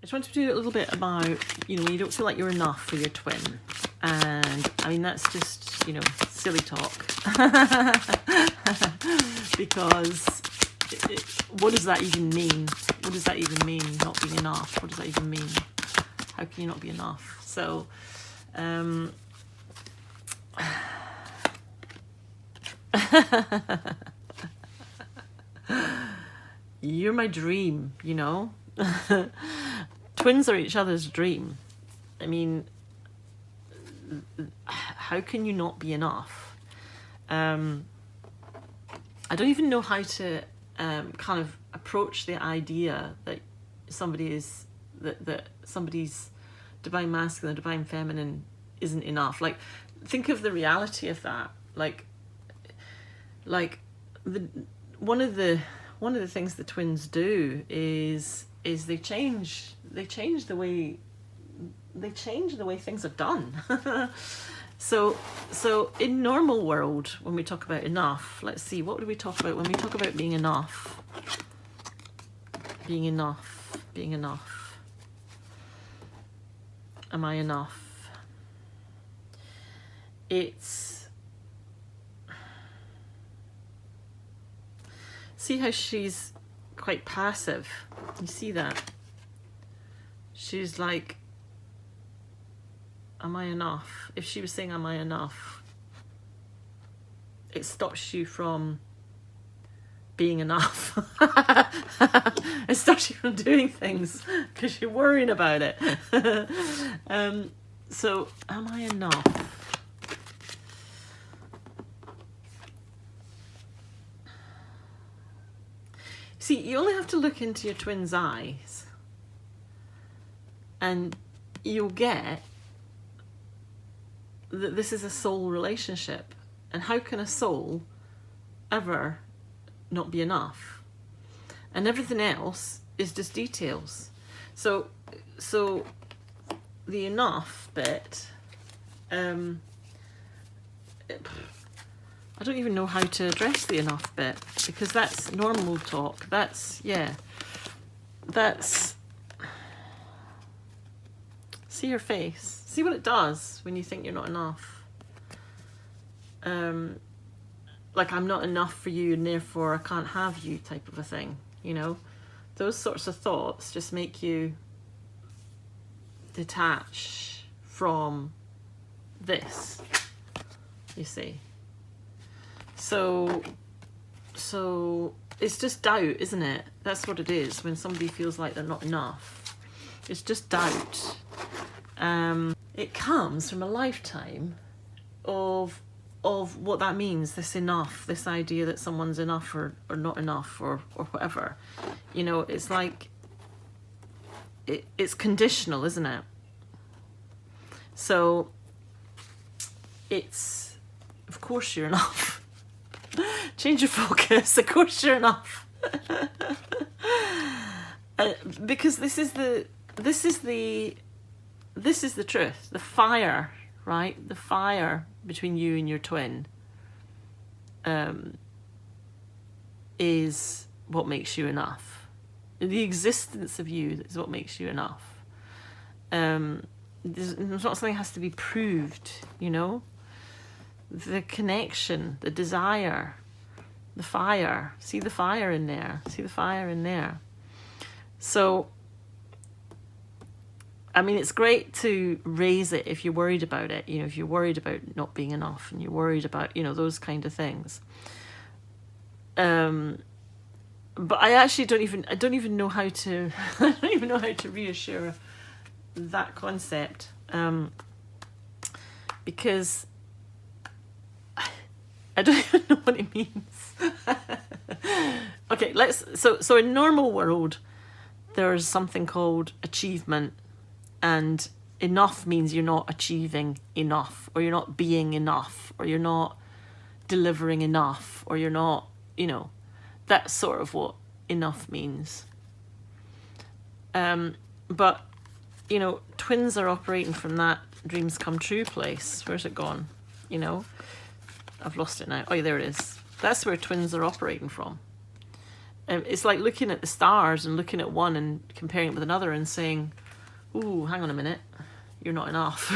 just want to do a little bit about, when you don't feel like you're enough for your twin. And I mean, that's just, silly talk. Because what does that even mean? What does that even mean, not being enough? What does that even mean? How can you not be enough? So, you're my dream, Twins are each other's dream. I mean, how can you not be enough? I don't even know how to kind of approach the idea that somebody's divine masculine, divine feminine isn't enough. Like, think of the reality of that. Like one of the things the twins do is they change the way things are done. So in normal world, when we talk about enough, let's see, what do we talk about when we talk about being enough? Being enough. Am I enough? See how she's quite passive? You see that? She's like, am I enough? If she was saying, am I enough? It stops you from being enough. It stops you from doing things because you're worrying about it. So, am I enough? See, you only have to look into your twin's eyes and you'll get that this is a soul relationship. And how can a soul ever not be enough? And everything else is just details. So the enough bit, I don't even know how to address the enough bit, because that's normal talk. See your face. See what it does when you think you're not enough. Like, I'm not enough for you and therefore I can't have you type of a thing, Those sorts of thoughts just make you detach from this, you see. So it's just doubt, isn't it? That's what it is when somebody feels like they're not enough. It's just doubt. It comes from a lifetime of what that means, this enough, this idea that someone's enough or not enough or whatever. It's like, it's conditional, isn't it? So it's, of course you're enough. Change your focus, of course you're enough. Because this is the truth. The fire, right? The fire between you and your twin is what makes you enough. The existence of you is what makes you enough. It's not something that has to be proved, The connection, the desire, the fire. See the fire in there. See the fire in there. So, I mean, it's great to raise it if you're worried about it. If you're worried about not being enough and you're worried about, those kind of things. But I actually don't even know how to, I don't even know how to reassure that concept. Because I don't even know what it means. Okay, so in normal world, there's something called achievement, and enough means you're not achieving enough, or you're not being enough, or you're not delivering enough, or you're not, that's sort of what enough means. But, twins are operating from that dreams come true place. Where's it gone? I've lost it now. Oh, there it is. That's where twins are operating from. It's like looking at the stars and looking at one and comparing it with another and saying, ooh, hang on a minute, you're not enough.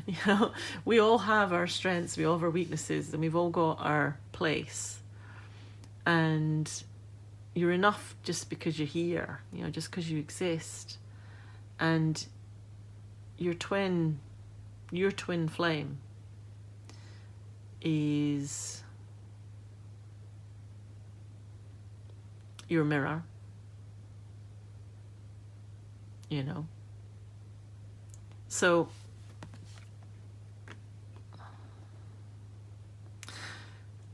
You know, we all have our strengths, we all have our weaknesses, and we've all got our place. And you're enough just because you're here, you know, just because you exist. And your twin flame is your mirror, you know. So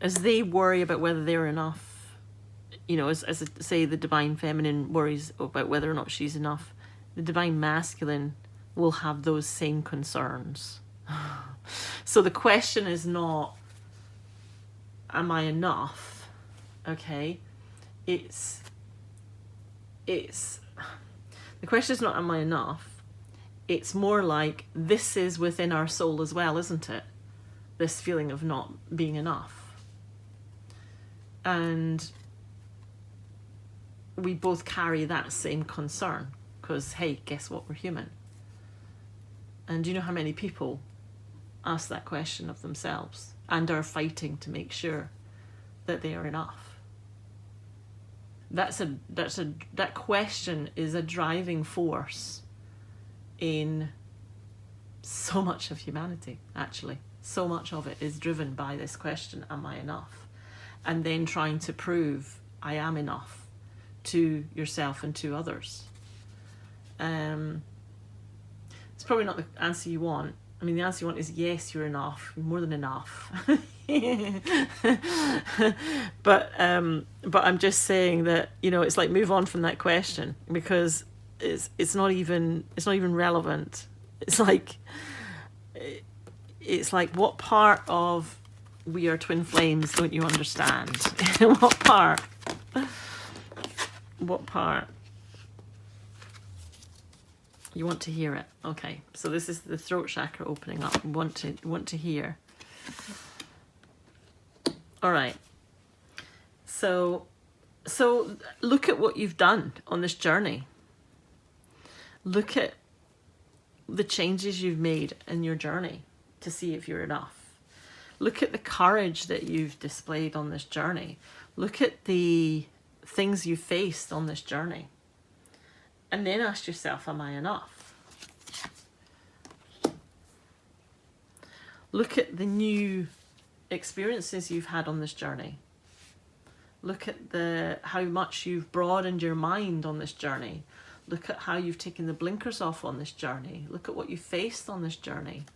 as they worry about whether they're enough, you know, as say the divine feminine worries about whether or not she's enough, the divine masculine will have those same concerns. So the question is not, am I enough? Okay, it's the question is not, am I enough? It's more like, this is within our soul as well, isn't it? This feeling of not being enough. And we both carry that same concern, because, hey, guess what? We're human. And do you know how many people ask that question of themselves and are fighting to make sure that they are enough? That question is a driving force in so much of humanity, actually. So much of it is driven by this question, am I enough? And then trying to prove I am enough to yourself and to others. It's probably not the answer you want. I mean, the answer you want is yes, you're enough, you're more than enough. But I'm just saying that, you know, it's like, move on from that question, because it's not even relevant. It's like what part of we are twin flames don't you understand? What part? You want to hear it. Okay, so this is the throat chakra opening up. You want to hear. All right. So look at what you've done on this journey. Look at the changes you've made in your journey to see if you're enough. Look at the courage that you've displayed on this journey. Look at the things you faced on this journey. And then ask yourself, am I enough? Look at the new experiences you've had on this journey. Look at how much you've broadened your mind on this journey. Look at how you've taken the blinkers off on this journey. Look at what you faced on this journey.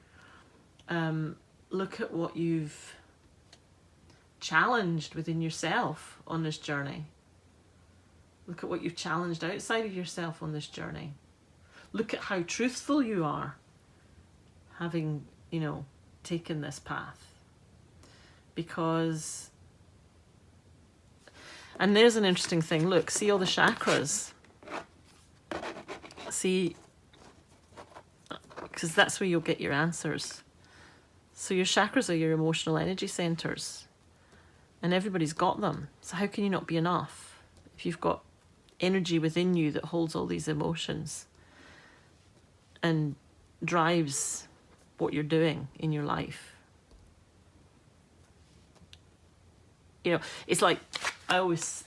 Look at what you've challenged within yourself on this journey. Look at what you've challenged outside of yourself on this journey. Look at how truthful you are, having, you know, taken this path. Because, and there's an interesting thing. Look, see all the chakras. See, because that's where you'll get your answers. So your chakras are your emotional energy centers, and everybody's got them. So how can you not be enough if you've got energy within you that holds all these emotions and drives what you're doing in your life? You know, it's like, I always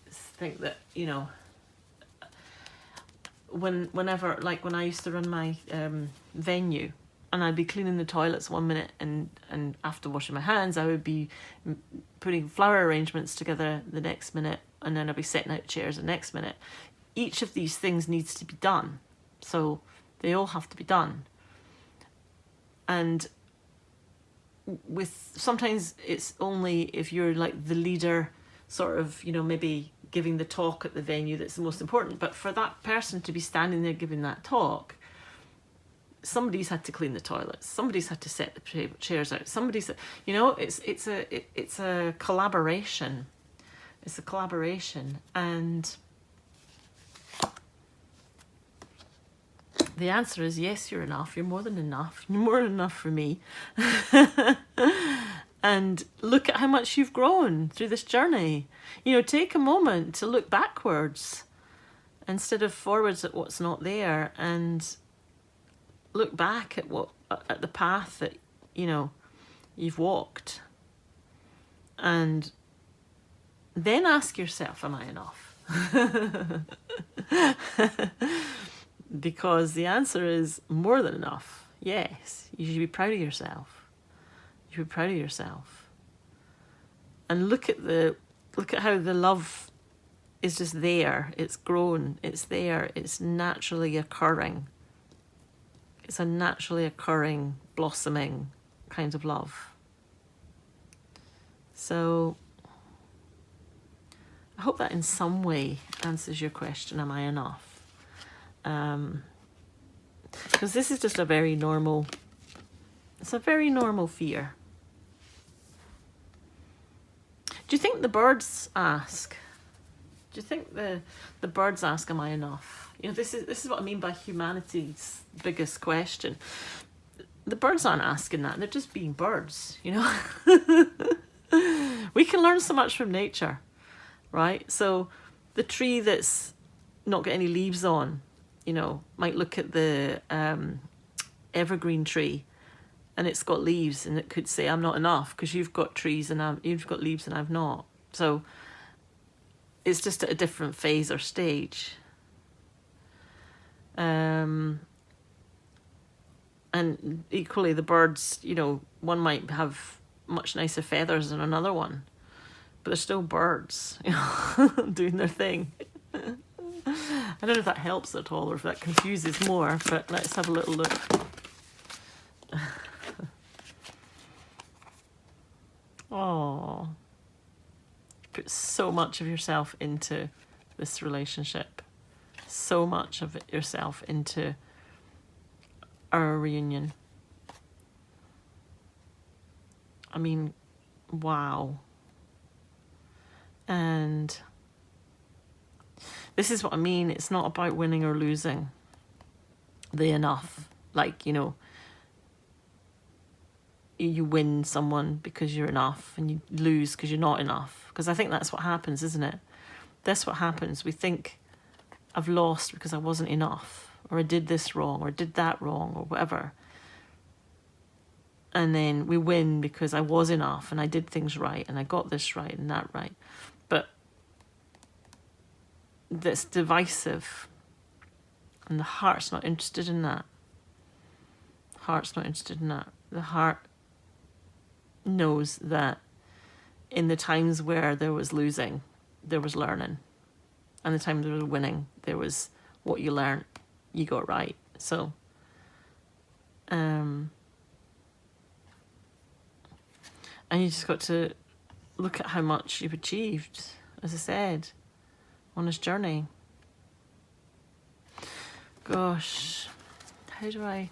think that, you know, whenever, like when I used to run my venue, and I'd be cleaning the toilets one minute, and after washing my hands, I would be putting flower arrangements together the next minute, and then I'd be setting out chairs the next minute. Each of these things needs to be done. So they all have to be done. And sometimes it's only if you're like the leader, sort of, you know, maybe giving the talk at the venue, that's the most important. But for that person to be standing there giving that talk, somebody's had to clean the toilets, somebody's had to set the chairs out, somebody's, you know, it's a collaboration. It's a collaboration. And the answer is yes, you're enough. You're more than enough. You're more than enough for me. and look at how much you've grown through this journey. Take a moment to look backwards instead of forwards at what's not there, and look back at the path that you've walked, and then ask yourself, am I enough? Because the answer is more than enough. Yes, you should be proud of yourself. You should be proud of yourself. And look at how the love is just there. It's grown. It's there. It's naturally occurring. It's a naturally occurring, blossoming kind of love. So I hope that in some way answers your question, am I enough? Because this is just a very normal fear. Do you think the birds ask? Do you think the birds ask, am I enough? This is what I mean by humanity's biggest question. The birds aren't asking that, they're just being birds, We can learn so much from nature, right? So the tree that's not got any leaves on, might look at the evergreen tree and it's got leaves, and it could say, I'm not enough because you've got trees and you've got leaves and I've not. So it's just at a different phase or stage. And equally the birds, one might have much nicer feathers than another one, but they're still birds, doing their thing. I don't know if that helps at all or if that confuses more, but let's have a little look. Oh, put so much of yourself into this relationship, so much of yourself into our reunion. I mean, wow. And this is what I mean. It's not about winning or losing the enough. Like, you win someone because you're enough and you lose because you're not enough. Because I think that's what happens, isn't it? That's what happens. We think, I've lost because I wasn't enough, or I did this wrong, or I did that wrong, or whatever. And then we win because I was enough and I did things right and I got this right and that right. But that's divisive, and the heart's not interested in that. Heart's not interested in that. The heart knows that in the times where there was losing, there was learning, and the times there was winning, there was what you learned, you got right. So and you just got to look at how much you've achieved, as I said, on this journey. Gosh, how do I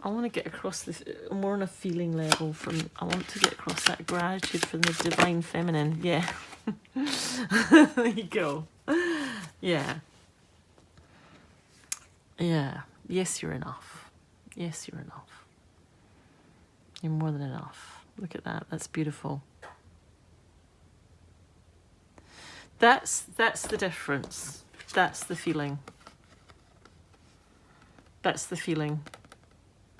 want to get across this more on a feeling level. I want to get across that gratitude for the divine feminine. Yeah. There you go. Yeah. Yeah. Yes, you're enough. Yes, you're enough. You're more than enough. Look at that. That's beautiful. That's the difference. That's the feeling. That's the feeling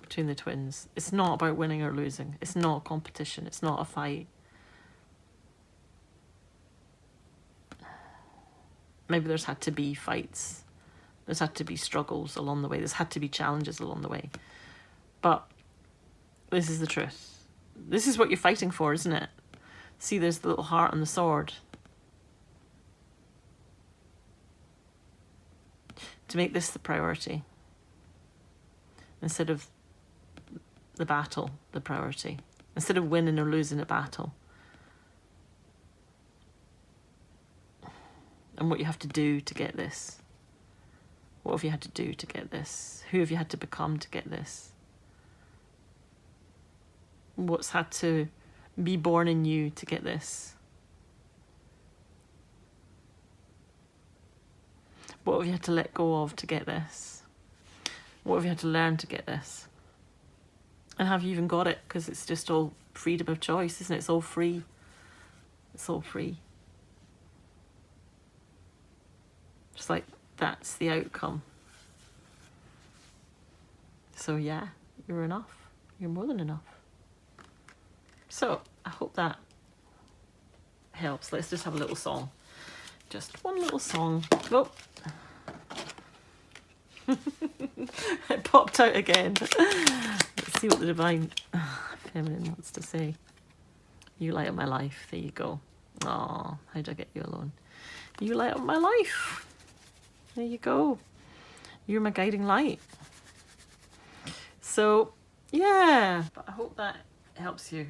between the twins. It's not about winning or losing. It's not a competition. It's not a fight. Maybe there's had to be fights. There's had to be struggles along the way. There's had to be challenges along the way. But this is the truth. This is what you're fighting for, isn't it? See, there's the little heart on the sword. To make this the priority. Instead of the battle, the priority. Instead of winning or losing a battle. And what you have to do to get this. What have you had to do to get this? Who have you had to become to get this? What's had to be born in you to get this? What have you had to let go of to get this? What have you had to learn to get this? And have you even got it? Because it's just all freedom of choice, isn't it? It's all free. It's all free. Just like that's the outcome. So yeah, you're enough. You're more than enough. So I hope that helps. Let's just have a little song. Just one little song. Oh. It popped out again. Let's see what the Divine Feminine wants to say. You light up my life. There you go. Oh, how'd I get you alone? You light up my life. There you go. You're my guiding light. So, yeah. But I hope that helps you.